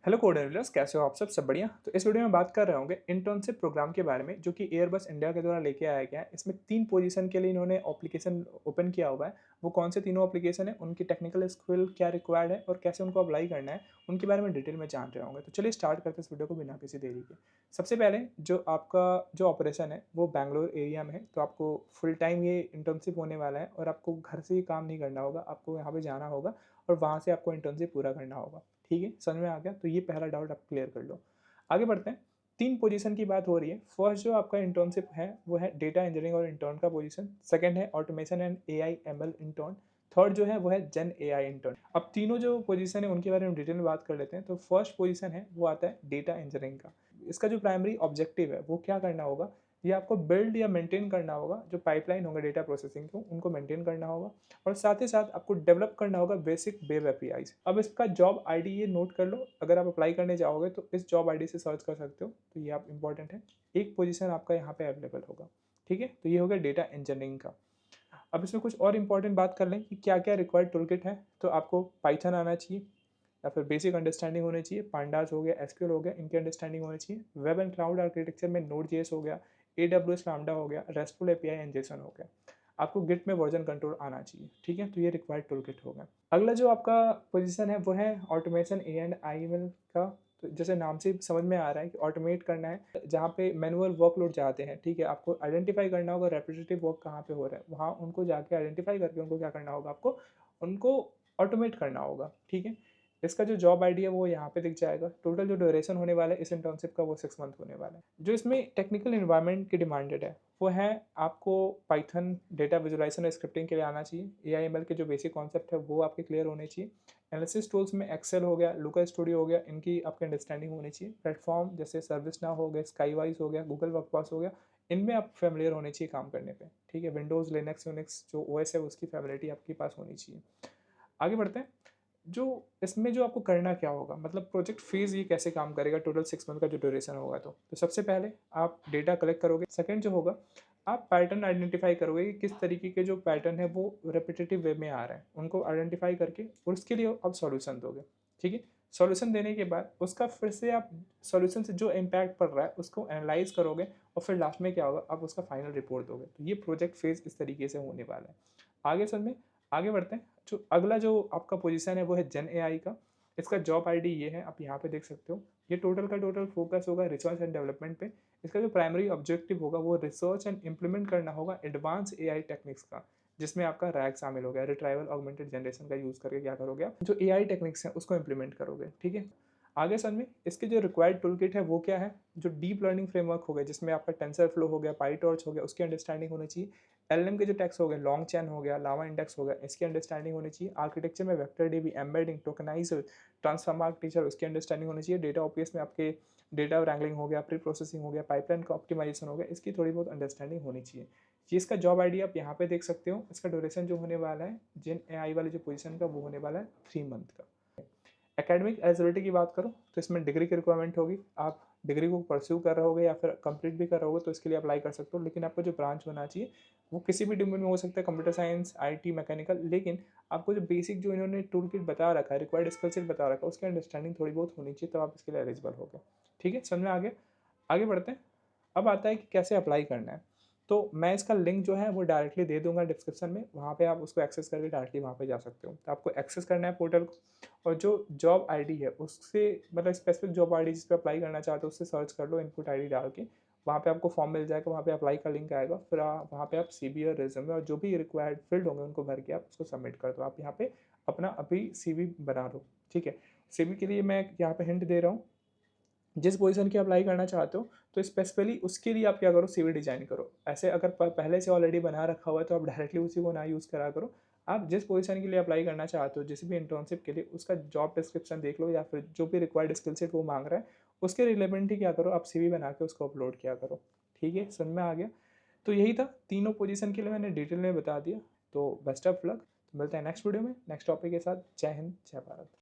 Hello coordinators, कैसे हो आप सब बढ़िया। तो इस वीडियो में बात कर रहे होंगे इंटर्नशिप प्रोग्राम के बारे में, जो कि एयरबस इंडिया के द्वारा लेके आया गया है। इसमें 3 पोजीशन के लिए इन्होंने एप्लीकेशन ओपन किया हुआ है। वो कौन से तीनों एप्लीकेशन है, उनकी टेक्निकल स्किल क्या रिक्वायर्ड है और कैसे उनको अप्लाई करना है, उनके बारे में डिटेल में जान रहे होंगे। तो चलिए स्टार्ट करते हैं इस वीडियो को बिना किसी देरी के। सबसे पहले जो आपका जो ऑपरेशन है वो बैंगलोर एरिया में है, तो आपको फुल टाइम ये इंटर्नशिप होने वाला है और आपको घर से ही काम नहीं करना होगा, आपको यहाँ पे जाना होगा और वहाँ से आपको इंटर्नशिप पूरा करना होगा। ठीक है, समझ में आ गया। तो ये पहला डाउट आप क्लियर कर लो। आगे बढ़ते हैं। 3 पोजीशन की बात हो रही है। फर्स्ट जो आपका इंटर्नशिप है वो है डेटा इंजीनियरिंग और इंटर्न का पोजीशन। सेकंड है automation and AI ML intern. Third जो है वो है जेन एआई इंटर्न। अब तीनों जो पोजीशन है उनके बारे में डिटेल में बात कर लेते हैं। तो फर्स्ट पोजीशन है वो आता है डेटा इंजीनियरिंग का। इसका जो प्राइमरी ऑब्जेक्टिव है वो क्या करना होगा, ये आपको बिल्ड या मेंटेन करना होगा। जो पाइपलाइन होंगे डेटा प्रोसेसिंग को, उनको मेंटेन करना होगा और साथ ही साथ आपको डेवलप करना होगा बेसिक वेब एपीआईज। अब इसका जॉब आईडी ये नोट कर लो, अगर आप अप्लाई करने जाओगे तो इस जॉब आईडी से सर्च कर सकते हो। तो ये आप इंपॉर्टेंट है, एक पोजीशन आपका यहाँ पे अवेलेबल होगा। ठीक है, तो ये हो गया डेटा इंजीनियरिंग का। अब इसमें कुछ और इंपॉर्टेंट बात कर लें कि क्या क्या रिक्वायर्ड टूलकिट है। तो आपको पाइथन आना चाहिए या फिर बेसिक अंडरस्टैंडिंग होनी चाहिए। पांडास हो गया, एसक्यूएल हो गया, इनकी अंडरस्टैंडिंग होनी चाहिए। वेब एंड क्लाउड आर्किटेक्चर में नोड जेएस हो गया, एडब्ल्यूएस लैम्डा हो गया, रेस्टफुल एपीआई एंड जेसन हो गया। आपको गिट में वर्जन कंट्रोल आना चाहिए। ठीक है, तो ये रिक्वायर्ड टूल किट होगा। अगला जो आपका पोजीशन है वो है automation A and I am L का। तो जैसे नाम से समझ में आ रहा है कि ऑटोमेट करना है, जहाँ पे मैनुअल वर्कलोड जाते हैं। ठीक है, आपको आइडेंटिफाई करना होगा रेपिटेटिव वर्क कहाँ पे हो रहा है, वहाँ उनको जाके आइडेंटिफाई करके उनको क्या करना होगा, आपको उनको ऑटोमेट करना होगा। ठीक है, इसका जो जॉब आईडी है वो यहाँ पे दिख जाएगा। टोटल जो ड्यूरेशन होने वाला है इस इंटर्नशिप का वो 6 मंथ होने वाला है। जो इसमें टेक्निकल इन्वायरमेंट की डिमांडेड है वो है आपको पाइथन डेटा विजुलाइजेशन और स्क्रिप्टिंग के लिए आना चाहिए। एआईएमएल के जो बेसिक कॉन्सेप्ट है वो आपके क्लियर होने चाहिए। एनालिसिस टूल्स में एक्सेल हो गया, लुका स्टूडियो हो गया, इनकी आपकी अंडरस्टैंडिंग होनी चाहिए। प्लेटफॉर्म जैसे सर्विस नाउ हो गया, स्काईवाइज हो गया, गूगल वर्कफोर्स हो गया, इनमें आप फेमिलियर होने चाहिए काम करने पे। ठीक है, विंडोज़ लिनक्स यूनिक्स जो ओएस है उसकी फेमिलिटी आपके पास होनी चाहिए। आगे बढ़ते हैं। जो इसमें जो आपको करना क्या होगा, मतलब प्रोजेक्ट फेज ये कैसे काम करेगा, टोटल 6 मंथ का जो ड्यूरेशन होगा। तो सबसे पहले आप डेटा कलेक्ट करोगे। सेकंड जो होगा, आप पैटर्न आइडेंटिफाई करोगे कि किस तरीके के जो पैटर्न है वो रेपिटेटिव वे में आ रहे हैं, उनको आइडेंटिफाई करके और उसके लिए आप सॉल्यूशन दोगे। ठीक है, सॉल्यूशन देने के बाद उसका फिर से आप सॉल्यूशन से जो इम्पैक्ट पड़ रहा है उसको एनालाइज करोगे और फिर लास्ट में क्या होगा, आप उसका फाइनल रिपोर्ट दोगे। तो ये प्रोजेक्ट फेज इस तरीके से होने वाला है। आगे समझ में, आगे बढ़ते हैं। जो अगला जो आपका पोजीशन है वो है जेन एआई का। इसका जॉब आईडी ये है, आप यहाँ पे देख सकते हो। ये टोटल का टोटल फोकस होगा रिसर्च एंड डेवलपमेंट पे। इसका जो प्राइमरी ऑब्जेक्टिव होगा वो रिसर्च एंड इम्प्लीमेंट करना होगा एडवांस एआई टेक्निक्स का, जिसमें आपका रैग शामिल हो गया। रिट्राइवल ऑगमेंटेड जनरेशन का यूज़ करके क्या करोगे, आप जो एआई टेक्निक्स हैं उसको इम्प्लीमेंट करोगे। ठीक है, आगे सन में इसके जो रिक्वायर्ड टूल किट है वो क्या है, जो डीप लर्निंग फ्रेमवर्क हो गया, जिसमें आपका टेंसर फ्लो हो गया, पाईटॉर्च हो गया, उसकी अंडरस्टैंडिंग होनी चाहिए। एलएम के जो टैक्स हो गए, लॉन्ग चैन हो गया, लावा इंडेक्स हो गया, इसकी अंडरस्टैंडिंग होनी चाहिए। आर्किटेक्चर में vector dB, embedding, tokenise, transformer architecture, उसकी अंडरस्टैंडिंग होनी चाहिए। डेटा ओपीएस में आपके डेटा रैंगलिंग हो गया, प्री प्रोसेसिंग हो गया, पाइपलाइन का ऑप्टिमाइजेशन हो गया, इसकी थोड़ी बहुत अंडरस्टैंडिंग होनी चाहिए। ये इसका जॉब आईडी आप यहाँ पे देख सकते हो। इसका ड्यूरेशन जो होने वाला है जिन एआई वाले जो पोजीशन का वो होने वाला है 3 मंथ का। एकेडमिक एलिजिबिलिटी की बात करो तो इसमें डिग्री की रिक्वायरमेंट होगी। आप डिग्री को परस्यू कर रहे होगे या फिर कंप्लीट भी कर रहे होगे तो इसके लिए अप्लाई कर सकते हो। लेकिन आपका जो ब्रांच होना चाहिए वो किसी भी डोमेन में हो सकता है, कंप्यूटर साइंस, आईटी, मैकेनिकल। लेकिन आपको जो बेसिक जो इन्होंने टूल किट बता रखा है, रिक्वायर्ड स्किल सेट बता रखा है, उसकी अंडरस्टैंडिंग थोड़ी बहुत होनी चाहिए, तब आप इसके लिए एलिजिबल हो गए। ठीक है, समझ में आ गया। आगे बढ़ते हैं। अब आता है कि कैसे अप्लाई करना है। तो मैं इसका लिंक जो है वो डायरेक्टली दे दूंगा डिस्क्रिप्शन में, वहाँ पे आप उसको एक्सेस करके डायरेक्टली वहाँ पे जा सकते हो। तो आपको एक्सेस करना है पोर्टल को और जो जॉब आईडी है उससे, मतलब स्पेसिफिक जॉब आईडी जिस पे अप्लाई करना चाहते हो उससे सर्च कर लो, इनपुट आईडी डाल के वहाँ पे आपको फॉर्म मिल जाएगा, वहाँ पे अप्लाई का लिंक आएगा। फिर वहाँ पे आप सीवी और रिज्यूमे और जो भी रिक्वायर्ड फील्ड होंगे उनको भर के आप उसको सबमिट कर दो। आप यहाँ पे अपना अभी सीवी बना लो। ठीक है, सीवी के लिए मैं यहाँ पे हिंट दे रहा हूँ। जिस पोजीशन की अप्लाई करना चाहते हो तो स्पेसिफिकली उसके लिए आप क्या करो, सीवी डिजाइन करो। ऐसे अगर पहले से ऑलरेडी बना रखा हुआ है तो आप डायरेक्टली उसी को ना यूज़ करा करो। आप जिस पोजीशन के लिए अप्लाई करना चाहते हो, जिस भी इंटर्नशिप के लिए, उसका जॉब डिस्क्रिप्शन देख लो या फिर जो भी रिक्वायर्ड स्किल सेट वो मांग रहा है उसके रिलेवेंट ही क्या करो, आप सीवी बना के उसको अपलोड किया करो। ठीक है, समझ में आ गया। तो यही था, तीनों पोजीशन के लिए मैंने डिटेल में बता दिया। तो बेस्ट ऑफ लक। तो मिलते हैं नेक्स्ट वीडियो में नेक्स्ट टॉपिक के साथ। जय हिंद, जय भारत।